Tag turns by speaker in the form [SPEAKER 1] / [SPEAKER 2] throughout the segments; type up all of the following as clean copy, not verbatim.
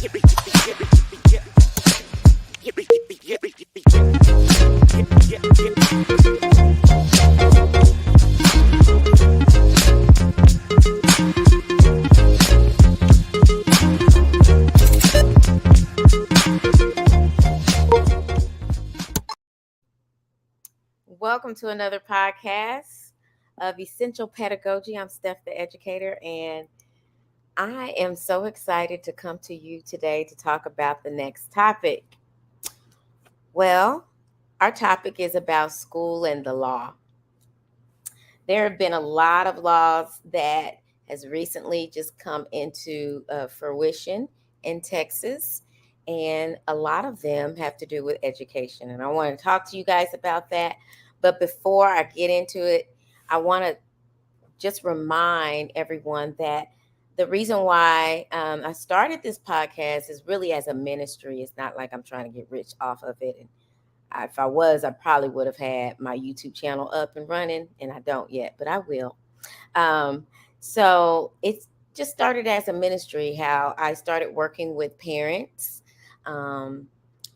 [SPEAKER 1] Welcome to another podcast of Essential Pedagogy. I'm Steph, the Educator, and I am so excited to come to you today to talk about the next topic. Well, our topic is about school and the law. There have been a lot of laws that has recently just come into fruition in Texas, and a lot of them have to do with education. And I want to talk to you guys about that. But before I get into it, I want to just remind everyone that the reason why I started this podcast is really as a ministry. It's not like I'm trying to get rich off of it. And if I was, I probably would have had my YouTube channel up and running, and I don't yet, but I will. So it's just started as a ministry, how I started working with parents and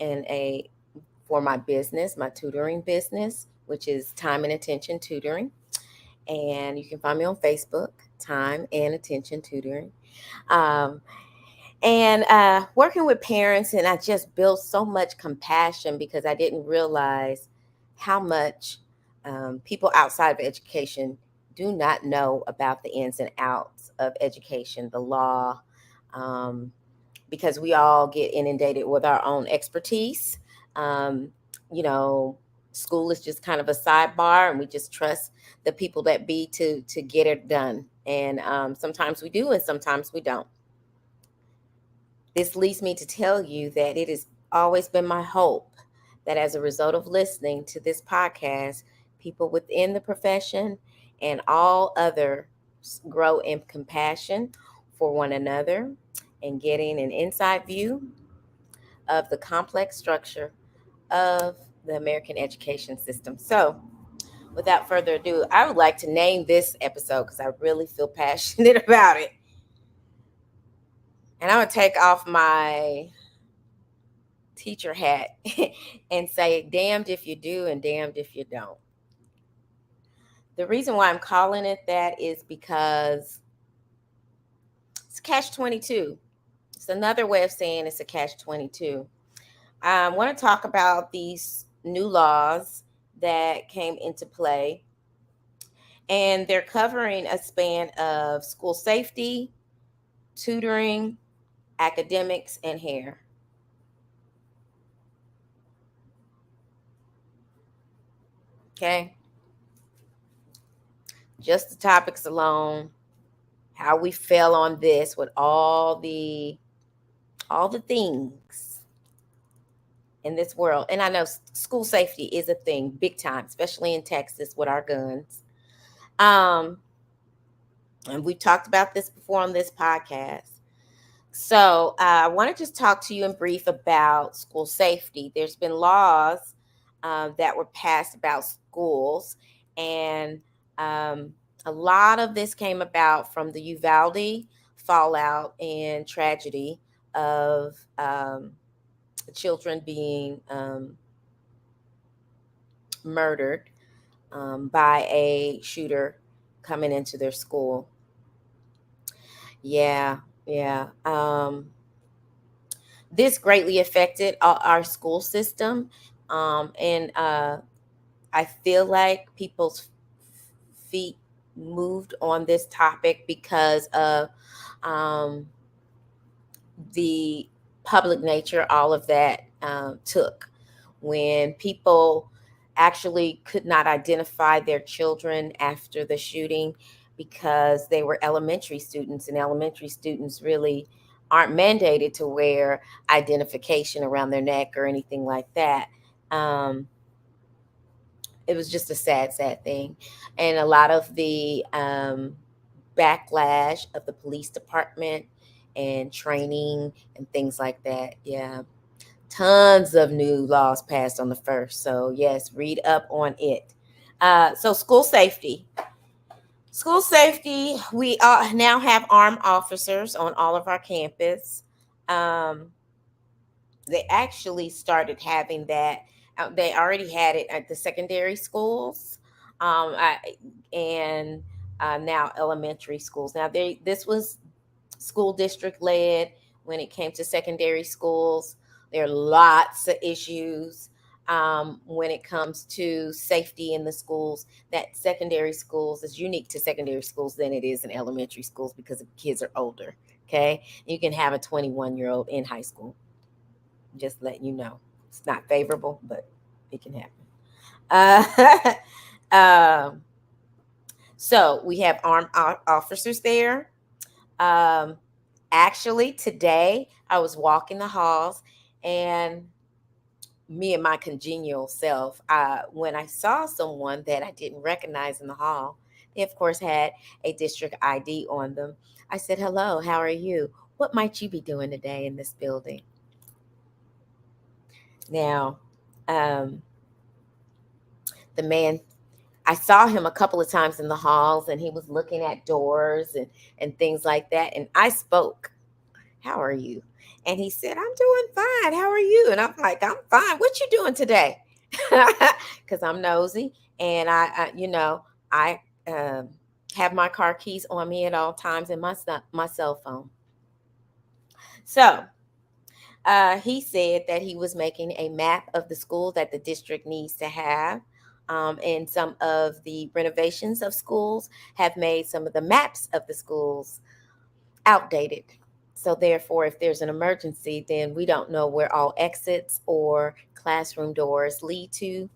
[SPEAKER 1] for my business, my tutoring business, which is Time and Attention Tutoring. And you can find me on Facebook, Time and Attention Tutoring. And working with parents, and I just built so much compassion because I didn't realize how much people outside of education do not know about the ins and outs of education, the law, because we all get inundated with our own expertise. Um, you know, School is just kind of a sidebar, and we just trust the people that be to get it done. And sometimes we do, and sometimes we don't. This leads me to tell you that it has always been my hope that as a result of listening to this podcast, people within the profession and all others grow in compassion for one another and getting an inside view of the complex structure of the American education system. So, without further ado, I would like to name this episode because I really feel passionate about it. And I'm going to take off my teacher hat and say, damned if you do and damned if you don't. The reason why I'm calling it that is because it's catch-22. It's another way of saying it's a catch-22. I want to talk about these new laws that came into play, and they're covering a span of school safety, tutoring, academics, and hair. Okay. Just the topics alone, how we fell on this with all the things in this world. And I know school safety is a thing big time, especially in Texas with our guns. And we talked about this before on this podcast. So I want to just talk to you in brief about school safety. There's been laws that were passed about schools, and a lot of this came about from the Uvalde fallout and tragedy of children being murdered by a shooter coming into their school. Yeah. This greatly affected our school system. And I feel like people's feet moved on this topic because of the public nature all of that took. When people actually could not identify their children after the shooting because they were elementary students, and elementary students really aren't mandated to wear identification around their neck or anything like that. It was just a sad thing. And a lot of the backlash of the police department and training and things like that. Yeah. Tons of new laws passed on the 1st. So, yes, read up on it. So, school safety. School safety, we now have armed officers on all of our campus. Um, they actually started having that. They already had it at the secondary schools, and now elementary schools. Now, this was school district led when it came to secondary schools. There are lots of issues when it comes to safety in the schools. That secondary schools is unique to secondary schools than it is in elementary schools because the kids are older. Okay, you can have a 21-year-old in high school. Just letting you know, it's not favorable, but it can happen. Um, so we have armed officers there. Um, Actually, today I was walking the halls, and me and my congenial self, when I saw someone that I didn't recognize in the hall, they of course had a district ID on them. I said, "Hello, how are you? What might you be doing today in this building?" Now, um, the man, I saw him a couple of times in the halls, and he was looking at doors and things like that. And I spoke, "How are you?" And he said, "I'm doing fine. How are you?" And I'm like, "I'm fine. What you doing today?" Because I'm nosy, and I um, have my car keys on me at all times and my cell phone. So he said that he was making a map of the school that the district needs to have. And some of the renovations of schools have made some of the maps of the schools outdated. So, therefore, if there's an emergency, then we don't know where all exits or classroom doors lead to.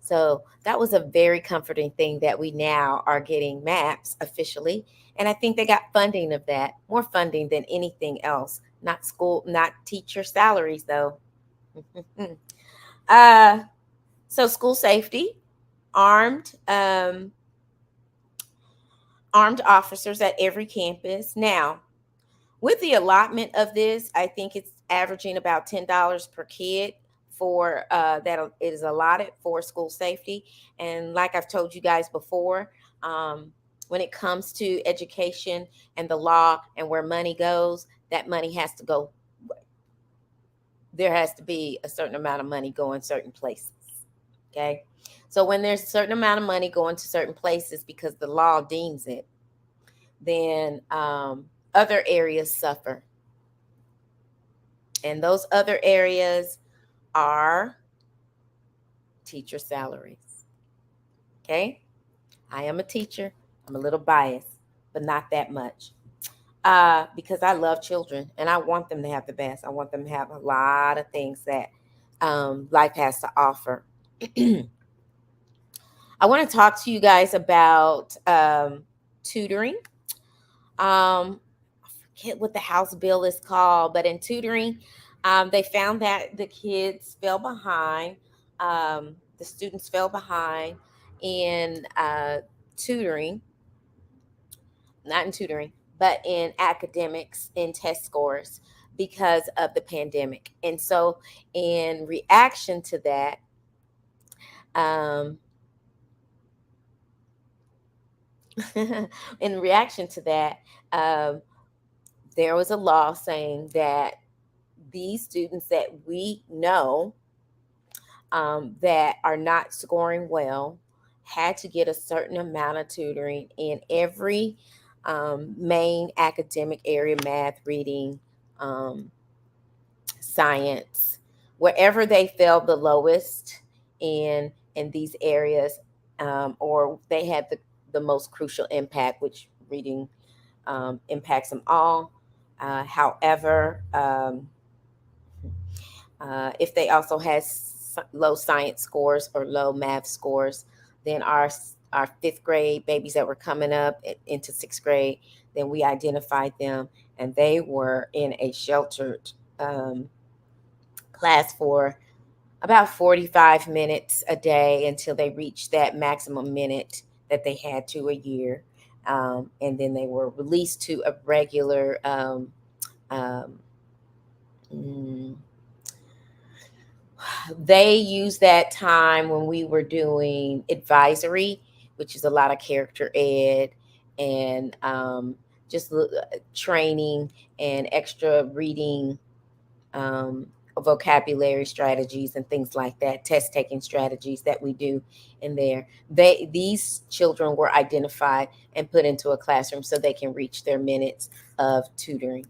[SPEAKER 1] So, that was a very comforting thing that we now are getting maps officially. And I think they got funding of that, more funding than anything else. Not school, not teacher salaries, though. uh, so, school safety, armed. Armed officers at every campus. Now, with the allotment of this, I think it's averaging about $10 per kid for that it is allotted for school safety. And like I've told you guys before, when it comes to education and the law and where money goes, that money has to go. There has to be a certain amount of money going certain places. Okay. So when there's a certain amount of money going to certain places because the law deems it, then other areas suffer. And those other areas are teacher salaries. Okay. I am a teacher. I'm a little biased, but not that much. Because I love children and I want them to have the best. I want them to have a lot of things that life has to offer. I want to talk to you guys about tutoring. I forget what the House bill is called, but in tutoring, they found that the kids fell behind. The students fell behind in tutoring, not in tutoring, but in academics, in test scores because of the pandemic. And so, in reaction to that, um, in reaction to that, um, there was a law saying that these students that we know that are not scoring well had to get a certain amount of tutoring in every main academic area: math, reading, um, science, wherever they fell the lowest in these areas, or they had the most crucial impact, which reading impacts them all. However, if they also had low science scores or low math scores, then our fifth grade babies that were coming up into sixth grade, then we identified them, and they were in a sheltered class for about 45 minutes a day until they reached that maximum minute that they had to a year. And then they were released to a regular um, mm, they used that time when we were doing advisory, which is a lot of character ed and just training and extra reading, um, vocabulary strategies and things like that, test taking strategies that we do in there. These children were identified and put into a classroom so they can reach their minutes of tutoring.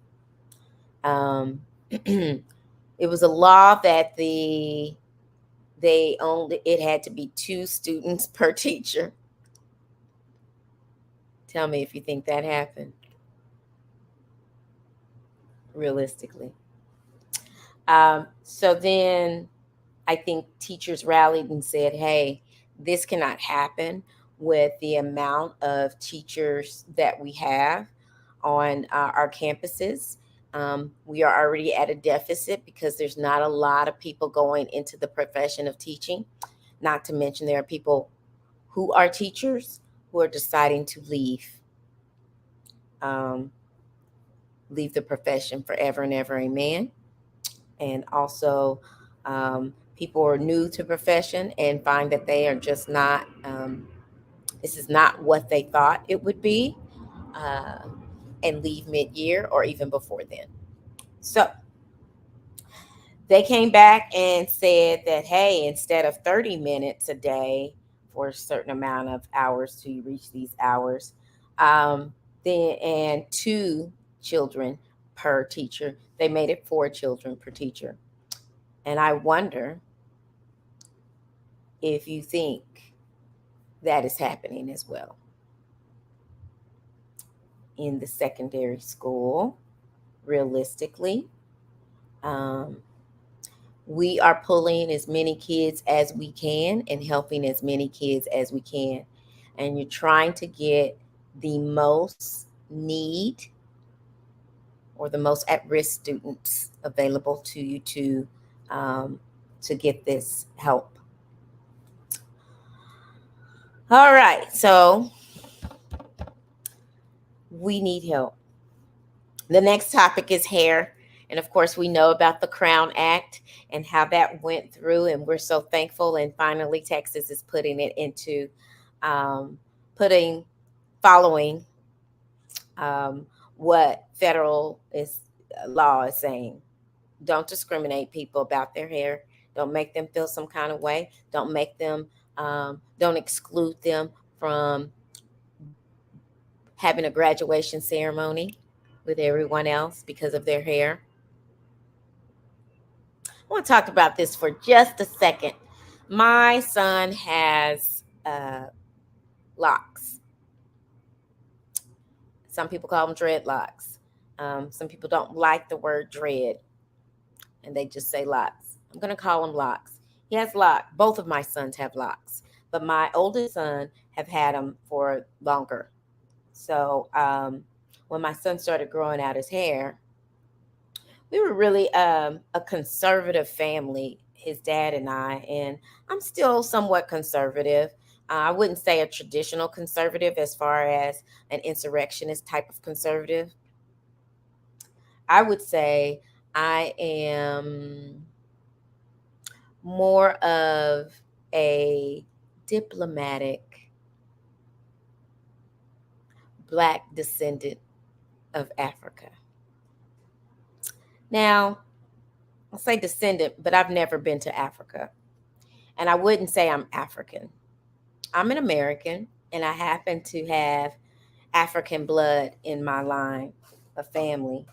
[SPEAKER 1] It was a law that they only it had to be 2 students per teacher. Tell me if you think that happened realistically. So then I think teachers rallied and said, hey, this cannot happen with the amount of teachers that we have on our campuses. We are already at a deficit because there's not a lot of people going into the profession of teaching. Not to mention, there are people who are teachers who are deciding to um, leave the profession forever and ever. Amen. And also, people are new to profession and find that they are just not. This is not what they thought it would be, uh, and leave mid-year or even before then. So they came back and said that, hey, instead of 30 minutes a day for a certain amount of hours to reach these hours, um, then and 2 children per teacher, they made it 4 children per teacher. And I wonder if you think that is happening as well in the secondary school. Realistically, um, we are pulling as many kids as we can and helping as many kids as we can. And you're trying to get the most need or the most at-risk students available to you to get this help. All right, so we need help. The next topic is hair. And of course, we know about the Crown Act and how that went through. And we're so thankful. And finally, Texas is putting it into um, putting, following um, what federal law is saying. Don't discriminate people about their hair. Don't make them feel some kind of way. Don't exclude them from having a graduation ceremony with everyone else because of their hair. I want to talk about this for just a second. My son has locks. Some people call them dreadlocks. Some people don't like the word dread and they just say locks. I'm going to call them locks. He has locks. Both of my sons have locks, but my oldest son have had them for longer. So when my son started growing out his hair, we were really a conservative family, his dad and I, and I'm still somewhat conservative. I wouldn't say a traditional conservative as far as an insurrectionist type of conservative. I would say I am more of a diplomatic black descendant of Africa. Now, I'll say descendant, but I've never been to Africa. And I wouldn't say I'm African. I'm an American, and I happen to have African blood in my line of family.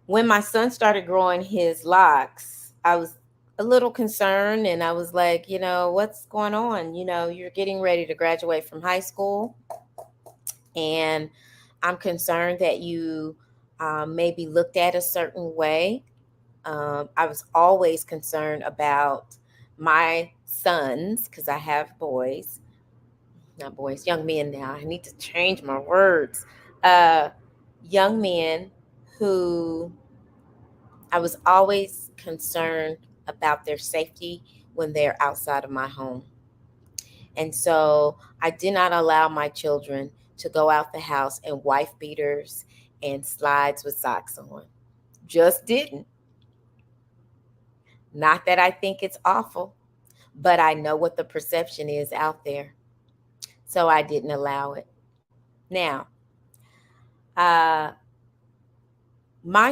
[SPEAKER 1] When my son started growing his locks, I was a little concerned and I was like, what's going on? You're getting ready to graduate from high school, and I'm concerned that you may be looked at a certain way. I was always concerned about my sons, because I have boys, not boys, young men now. I need to change my words. Uh, Young men who I was always concerned about their safety when they're outside of my home. And so I did not allow my children to go out the house in wife beaters and slides with socks on. Just didn't. Not that I think it's awful, but I know what the perception is out there. So I didn't allow it. Now, My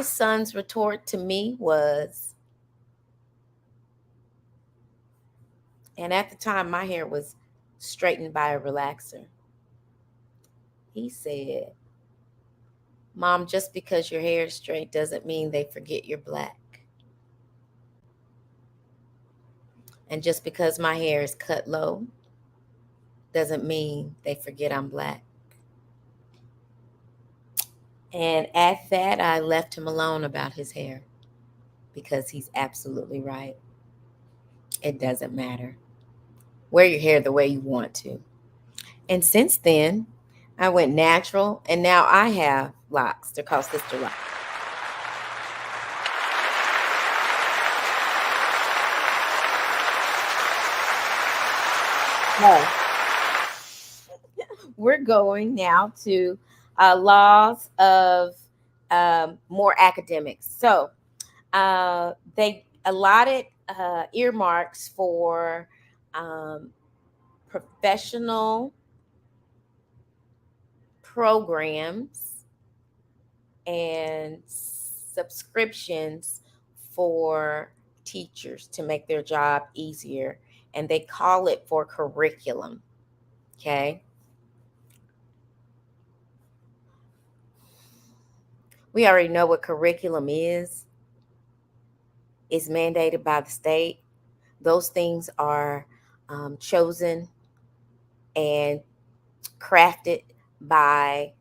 [SPEAKER 1] son's retort to me was, and at the time my hair was straightened by a relaxer. He said, Mom, just because your hair is straight doesn't mean they forget you're black. And just because my hair is cut low doesn't mean they forget I'm black. And at that, I left him alone about his hair because he's absolutely right. It doesn't matter. Wear your hair the way you want to. And since then, I went natural, and now I have locks. They're called sister locks. Oh. We're going now to laws of more academics. So they allotted earmarks for professional programs and subscriptions for teachers to make their job easier. And they call it for curriculum. Okay. We already know what curriculum is. It's mandated by the state. Those things are chosen and crafted by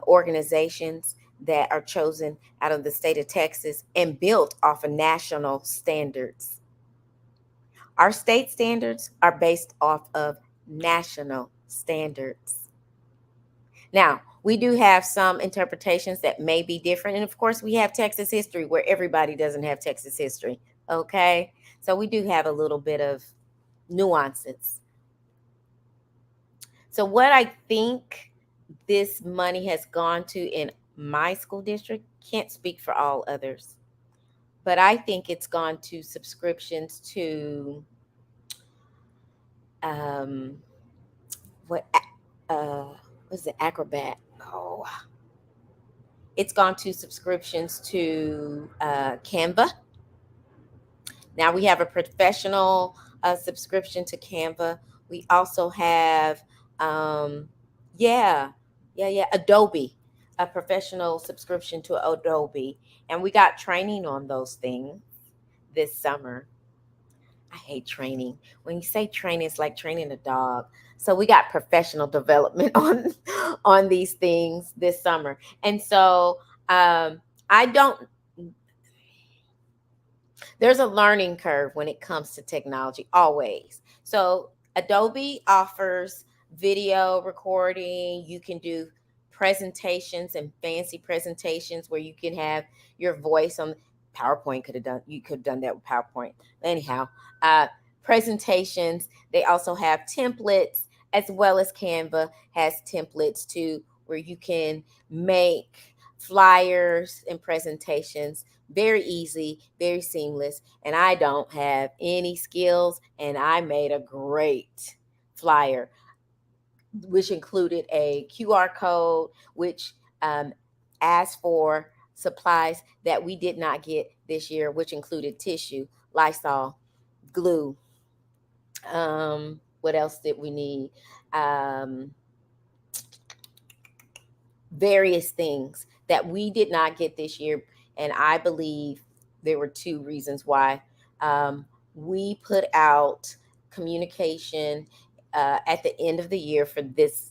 [SPEAKER 1] organizations that are chosen out of the state of Texas and built off of national standards. Our state standards are based off of national standards. Now, we do have some interpretations that may be different. And of course, we have Texas history where everybody doesn't have Texas history. Okay. So we do have a little bit of nuances. So, what I think this money has gone to in my school district, can't speak for all others, but I think it's gone to subscriptions to um, what was it, Acrobat? Oh, it's gone to subscriptions to Canva. Now we have a professional subscription to Canva. We also have, um, yeah, Adobe, a professional subscription to Adobe. And we got training on those things this summer. I hate training. When you say training, it's like training a dog. So we got professional development on these things this summer. And so I don't there's a learning curve when it comes to technology, always. So Adobe offers video recording. You can do presentations and fancy presentations where you can have your voice on. PowerPoint could have done, you could have done that with PowerPoint. Anyhow, uh, presentations, they also have templates, as well as Canva has templates too, where you can make flyers and presentations very easy, very seamless. And I don't have any skills, and I made a great flyer, which included a QR code, which asked for supplies that we did not get this year, which included tissue, Lysol, glue. What else did we need? Um, Various things that we did not get this year. And I believe there were two reasons why. We put out communication at the end of the year for this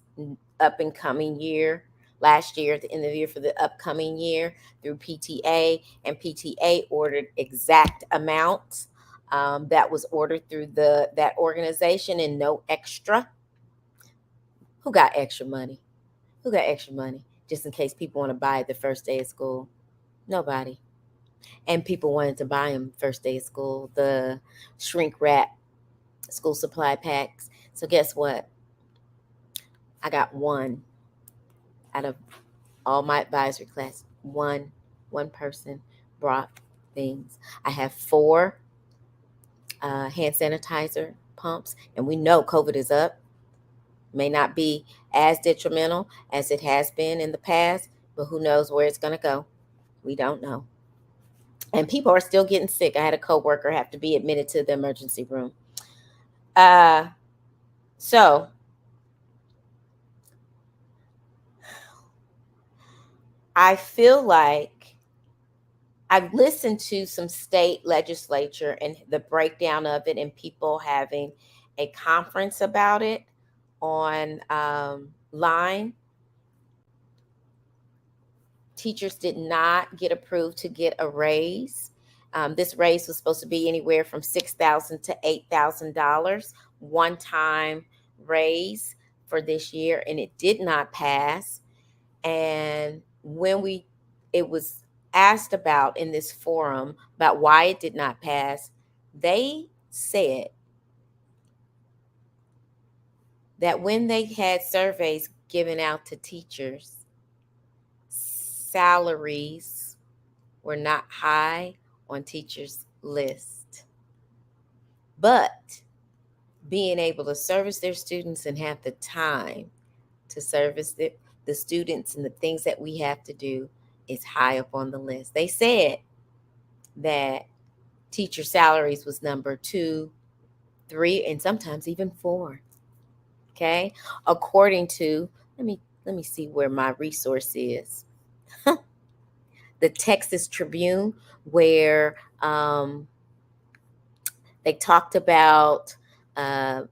[SPEAKER 1] up and coming year. Last year, at the end of the year for the upcoming year through PTA, and PTA ordered exact amounts that was ordered through that organization and no extra. Who got extra money? Who got extra money? Just in case people want to buy it the first day of school. Nobody. And people wanted to buy them first day of school, the shrink wrap school supply packs. So guess what? I got one out of all my advisory class. One person brought things. I have four hand sanitizer pumps, and we know COVID is up. May not be as detrimental as it has been in the past, but who knows where it's going to go? We don't know. And people are still getting sick. I had a coworker have to be admitted to the emergency room. Uh, so I feel like I've listened to some state legislature and the breakdown of it, and people having a conference about it on line. Teachers did not get approved to get a raise. This raise was supposed to be anywhere from $6,000 to $8,000, one time raise for this year, and it did not pass. And when it was asked about in this forum about why it did not pass, they said that when they had surveys given out to teachers, salaries were not high on teachers' list. But being able to service their students and have the time to service the students and the things that we have to do is high up on the list. They said that teacher salaries was number 2, 3, and sometimes even 4. Okay, according to let me see where my resource is. The Texas Tribune, where they talked about the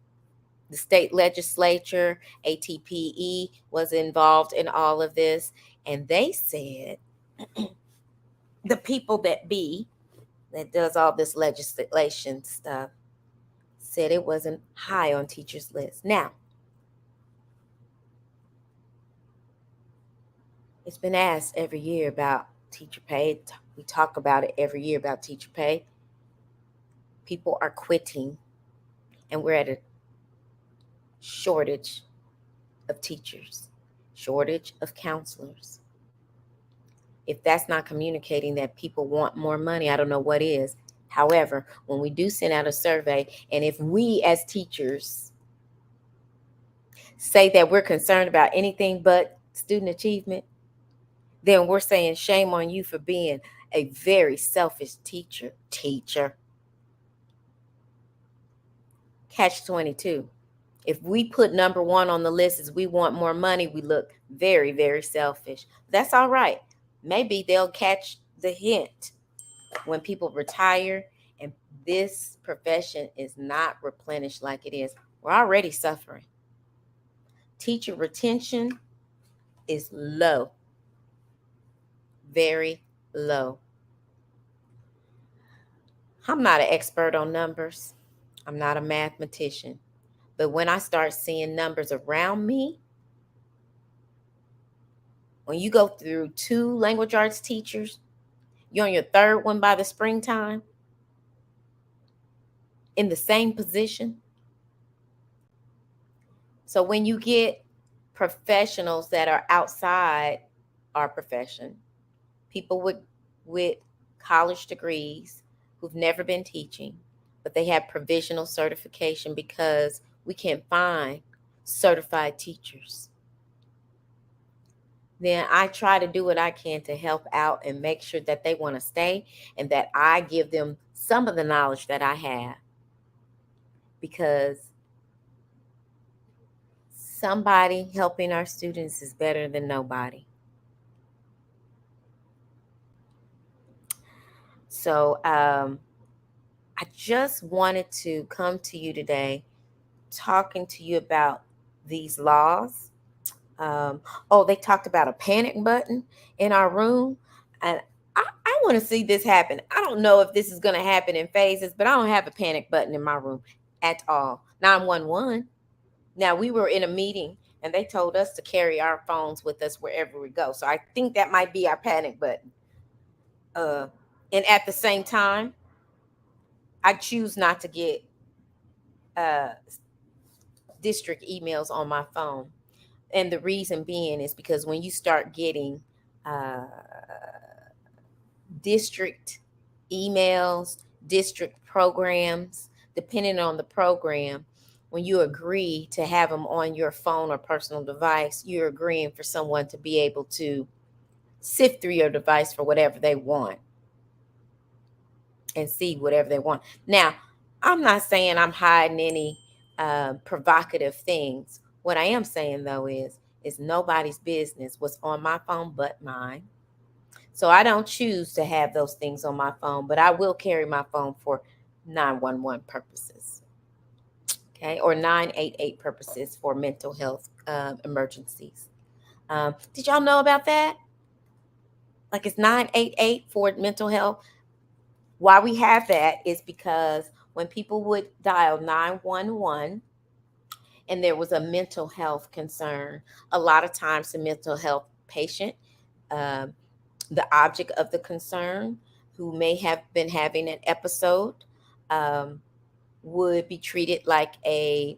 [SPEAKER 1] state legislature, ATPE was involved in all of this, and they said the people that does all this legislation stuff said it wasn't high on teachers' list. Now, it's been asked every year about teacher pay. We talk about it every year about teacher pay. People are quitting, and we're at a shortage of teachers, shortage of counselors. If that's not communicating that people want more money, I don't know what is. However, when we do send out a survey, and if we as teachers say that we're concerned about anything but student achievement, then we're saying shame on you for being a very selfish teacher. Catch 22. If we put number 1 on the list as we want more money, we look very, very selfish. That's all right. Maybe they'll catch the hint when people retire and this profession is not replenished like it is. We're already suffering. Teacher retention is low, very low. I'm not an expert on numbers. I'm not a mathematician. But when I start seeing numbers around me, when you go through 2 language arts teachers, you're on your 3rd one by the springtime in the same position. So when you get professionals that are outside our profession, people with college degrees who've never been teaching, but they have provisional certification because we can't find certified teachers, then I try to do what I can to help out and make sure that they want to stay and that I give them some of the knowledge that I have, because somebody helping our students is better than nobody. So I just wanted to come to you today talking to you about these laws. They talked about a panic button in our room. And I want to see this happen. I don't know if this is going to happen in phases, but I don't have a panic button in my room at all. 911. Now, we were in a meeting and they told us to carry our phones with us wherever we go. So I think that might be our panic button. And at the same time, I choose not to get uh, district emails on my phone. And the reason being is because when you start getting uh, district emails, district programs, depending on the program, when you agree to have them on your phone or personal device, you're agreeing for someone to be able to sift through your device for whatever they want and see whatever they want. Now, I'm not saying I'm hiding any provocative things. What I am saying though is nobody's business what's on my phone but mine. So I don't choose to have those things on my phone, but I will carry my phone for 911 purposes, okay, or 988 purposes for mental health emergencies. Did y'all know about that? Like it's 988 for mental health. Why we have that is because when people would dial 911 and there was a mental health concern, a lot of times the mental health patient, um, the object of the concern, who may have been having an episode, um, would be treated like a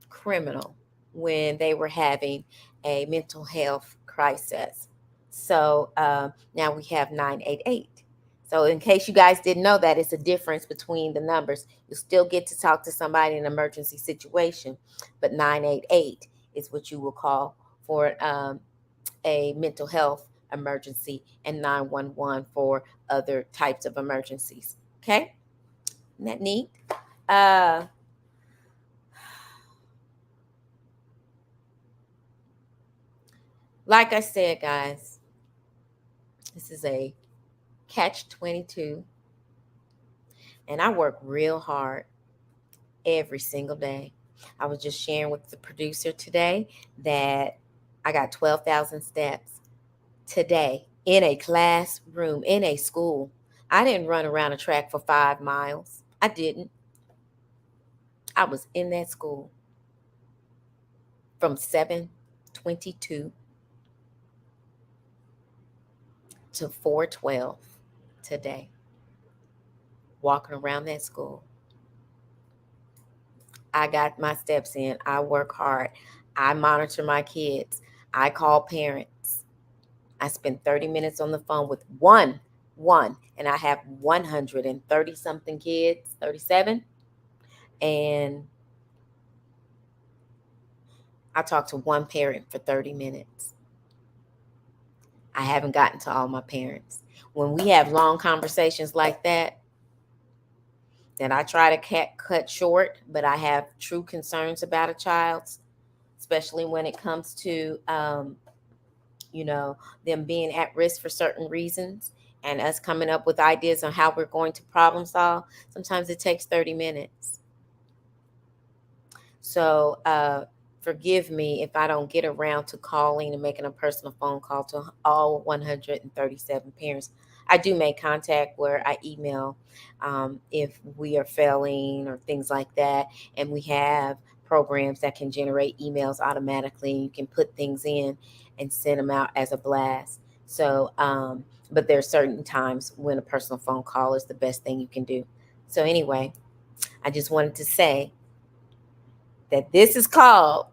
[SPEAKER 1] criminal when they were having a mental health crisis. So now we have 988. So in case you guys didn't know that, it's a difference between the numbers. You still get to talk to somebody in an emergency situation, but 988 is what you will call for a mental health emergency, and 911 for other types of emergencies. Okay, isn't that neat? Uh, like I said, guys, this is a catch 22, and I work real hard every single day. I was just sharing with the producer today that I got 12,000 steps today in a classroom, in a school. I didn't run around a track for 5 miles. I didn't. I was in that school from 7:22 to 4:12 today, walking around that school. I got my steps in. I work hard. I monitor my kids. I call parents. I spend 30 minutes on the phone with one, and I have 130 something kids, 37. And I talk to one parent for 30 minutes. I haven't gotten to all my parents. When we have long conversations like that I try to cut short, but I have true concerns about a child's, especially when it comes to, you know, them being at risk for certain reasons and us coming up with ideas on how we're going to problem solve. Sometimes it takes 30 minutes. So forgive me if I don't get around to calling and making a personal phone call to all 137 parents. I do make contact where I email if we are failing or things like that. And we have programs that can generate emails automatically. You can put things in and send them out as a blast. So, but there are certain times when a personal phone call is the best thing you can do. So, anyway, I just wanted to say that this is called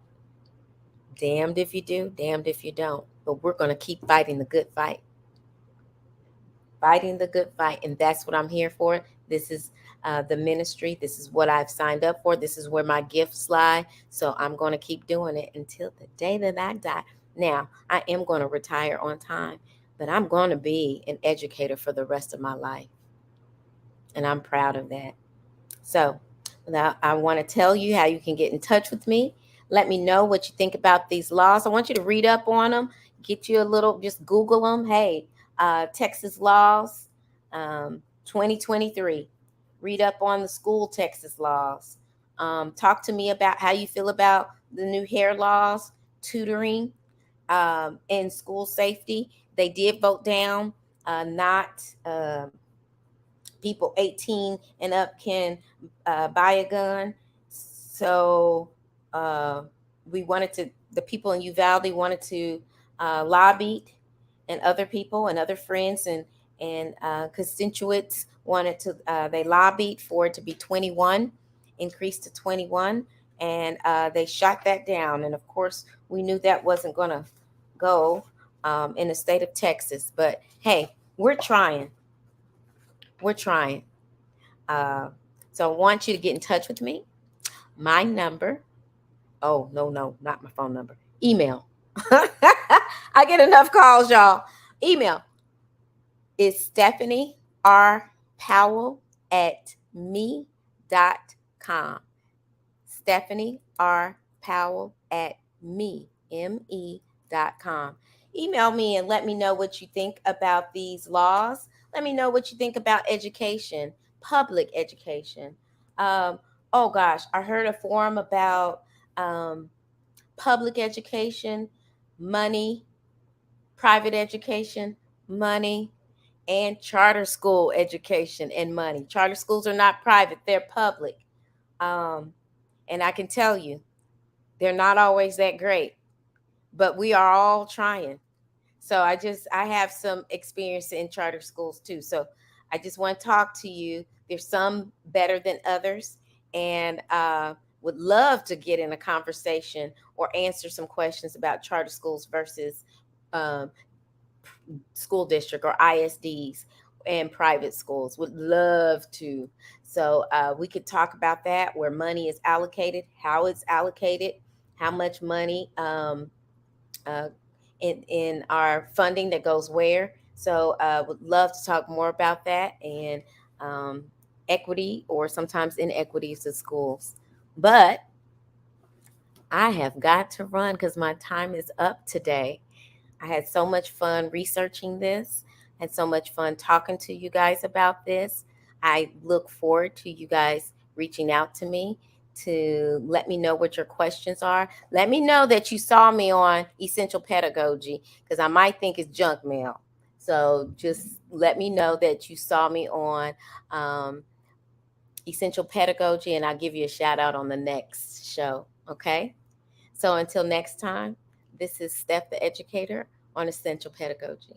[SPEAKER 1] damned if you do, damned if you don't. But we're going to keep fighting the good fight. Fighting the good fight. And that's what I'm here for. This is the ministry. This is what I've signed up for. This is where my gifts lie. So I'm going to keep doing it until the day that I die. Now, I am going to retire on time, but I'm going to be an educator for the rest of my life. And I'm proud of that. So now I want to tell you how you can get in touch with me. Let me know what you think about these laws. I want you to read up on them, get you a little, just Google them. Hey, Texas laws, 2023. Read up on the school Texas laws. Talk to me about how you feel about the new hair laws, tutoring, and school safety. They did vote down, not people 18 and up can buy a gun. So uh, we wanted to, the people in Uvalde wanted to lobby, and other people and other friends and constituents wanted to, they lobbied for it to be 21, increased to 21, and they shot that down. And of course, we knew that wasn't going to go in the state of Texas. But hey, we're trying. We're trying. Uh, so I want you to get in touch with me. My number. Oh, no, not my phone number. Email. I get enough calls, y'all. Email is Stephanie R. Powell at me.com. Stephanie R. Powell at me.com. Email me and let me know what you think about these laws. Let me know what you think about education, public education. Oh gosh, I heard a forum about public education, money, private education, money, and charter school education and money. Charter schools are not private, they're public. Um, and I can tell you, they're not always that great, but we are all trying. So I have some experience in charter schools too. So I just want to talk to you. There's some better than others, and would love to get in a conversation or answer some questions about charter schools versus um, school district or ISDs and private schools. Would love to. So we could talk about that, where money is allocated, how it's allocated, how much money uh, in our funding that goes where. So would love to talk more about that, and um, equity or sometimes inequities of schools. But I have got to run because my time is up today. I had so much fun researching this, had so much fun talking to you guys about this. I look forward to you guys reaching out to me to let me know what your questions are. Let me know that you saw me on Essential Pedagogy, because I might think it's junk mail. So just let me know that you saw me on Essential Pedagogy, and I'll give you a shout out on the next show. Okay? So until next time, this is Steph the Educator on Essential Pedagogy.